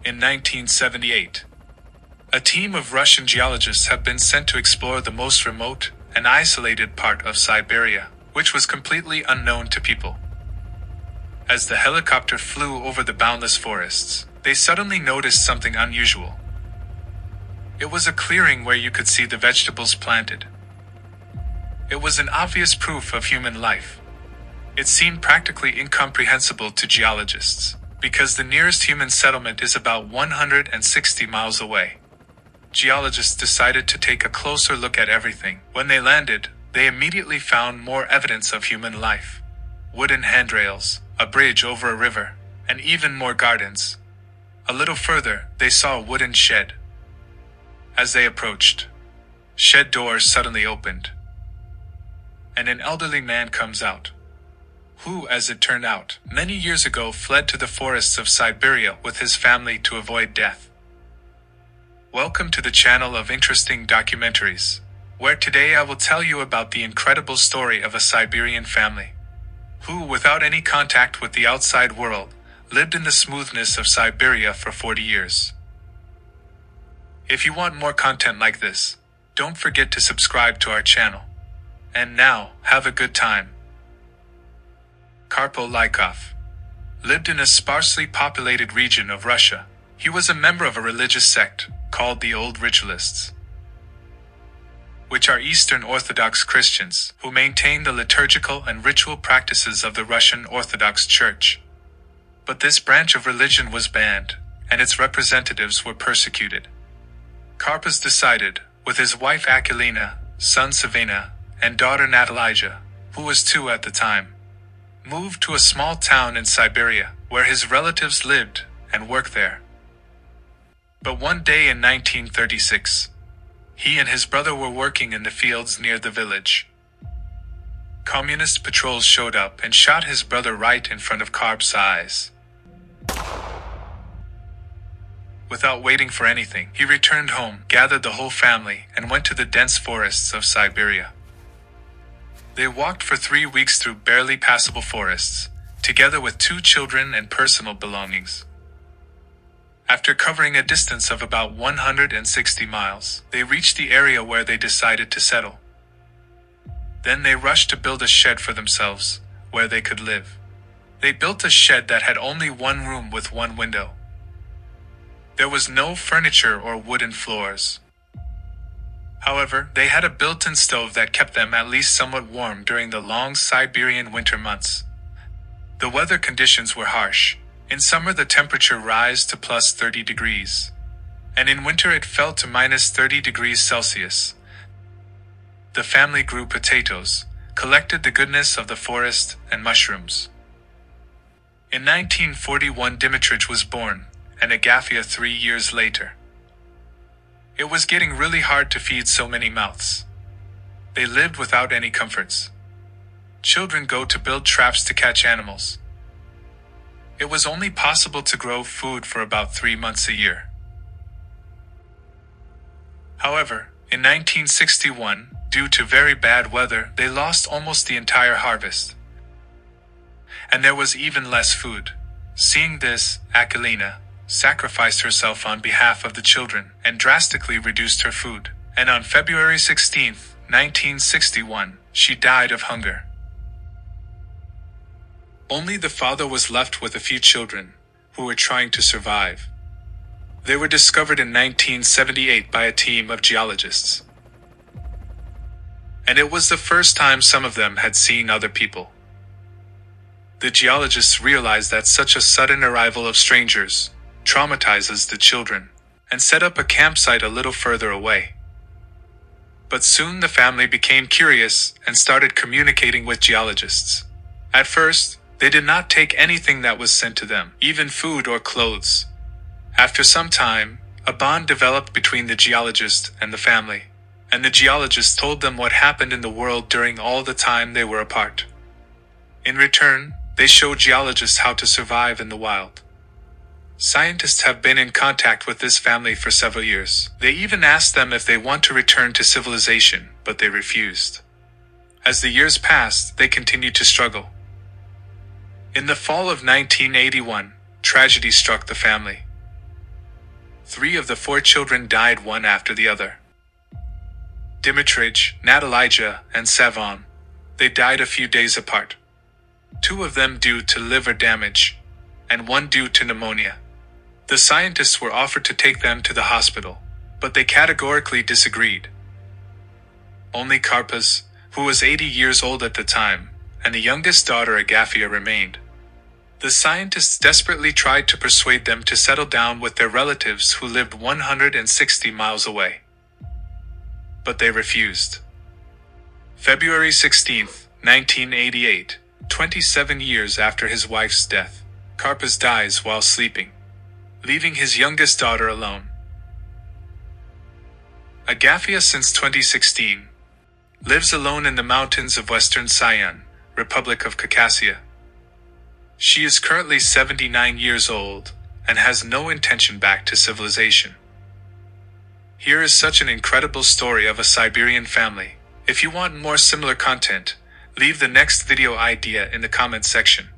In 1978, a team of Russian geologists have been sent to explore the most remote and isolated part of Siberia, which was completely unknown to people. As the helicopter flew over the boundless forests, they suddenly noticed something unusual. It was a clearing where you could see the vegetables planted. It was an obvious proof of human life. It seemed practically incomprehensible to geologists, because the nearest human settlement is about 160 miles away. Geologists decided to take a closer look at everything. When they landed, they immediately found more evidence of human life. Wooden handrails, a bridge over a river, and even more gardens. A little further, they saw a wooden shed. As they approached, shed doors suddenly opened, and an elderly man comes out, who, as it turned out, many years ago fled to the forests of Siberia with his family to avoid death. Welcome to the channel of interesting documentaries, where today I will tell you about the incredible story of a Siberian family, who, without any contact with the outside world, lived in the smoothness of Siberia for 40 years. If you want more content like this, don't forget to subscribe to our channel. And now, have a good time. Karpo Lykov lived in a sparsely populated region of Russia. He was a member of a religious sect called the Old Ritualists, which are Eastern Orthodox Christians who maintain the liturgical and ritual practices of the Russian Orthodox Church. But this branch of religion was banned, and its representatives were persecuted. Karpas decided, with his wife Akilina, son Savina, and daughter Natalija, who was 2 at the time, moved to a small town in Siberia, where his relatives lived and worked there. But one day in 1936, he and his brother were working in the fields near the village. Communist patrols showed up and shot his brother right in front of Karp's eyes. Without waiting for anything, he returned home, gathered the whole family, and went to the dense forests of Siberia. They walked for 3 weeks through barely passable forests, together with 2 children and personal belongings. After covering a distance of about 160 miles, they reached the area where they decided to settle. Then they rushed to build a shed for themselves, where they could live. They built a shed that had only 1 room with 1 window. There was no furniture or wooden floors. However, they had a built-in stove that kept them at least somewhat warm during the long Siberian winter months. The weather conditions were harsh. In summer the temperature rose to plus 30 degrees, and in winter it fell to minus 30 degrees Celsius. The family grew potatoes, collected the goodness of the forest, and mushrooms. In 1941 Dimitrij was born, and Agafia 3 years later. It was getting really hard to feed so many mouths. They lived without any comforts. Children go to build traps to catch animals. It was only possible to grow food for about 3 months a year. However, in 1961, due to very bad weather, they lost almost the entire harvest. And there was even less food. Seeing this, Akilina sacrificed herself on behalf of the children and drastically reduced her food. And on February 16, 1961, she died of hunger. Only the father was left with a few children, who were trying to survive. They were discovered in 1978 by a team of geologists. And it was the first time some of them had seen other people. The geologists realized that such a sudden arrival of strangers traumatizes the children, and set up a campsite a little further away. But soon the family became curious and started communicating with geologists. At first, they did not take anything that was sent to them, even food or clothes. After some time, a bond developed between the geologist and the family, and the geologist told them what happened in the world during all the time they were apart. In return, they showed geologists how to survive in the wild. Scientists have been in contact with this family for several years. They even asked them if they want to return to civilization, but they refused. As the years passed, they continued to struggle. In the fall of 1981, tragedy struck the family. 3 of the 4 children died one after the other. Dimitrij, Natalija, and Savon. They died a few days apart. 2 of them due to liver damage, and 1 due to pneumonia. The scientists were offered to take them to the hospital, but they categorically disagreed. Only Karpas, who was 80 years old at the time, and the youngest daughter Agafia remained. The scientists desperately tried to persuade them to settle down with their relatives who lived 160 miles away. But they refused. February 16, 1988, 27 years after his wife's death, Karpas dies while sleeping, leaving his youngest daughter alone. Agafia, since 2016, lives alone in the mountains of Western Siam, Republic of Caucasia. She is currently 79 years old and has no intention back to civilization. Here is such an incredible story of a Siberian family. If you want more similar content, leave the next video idea in the comment section.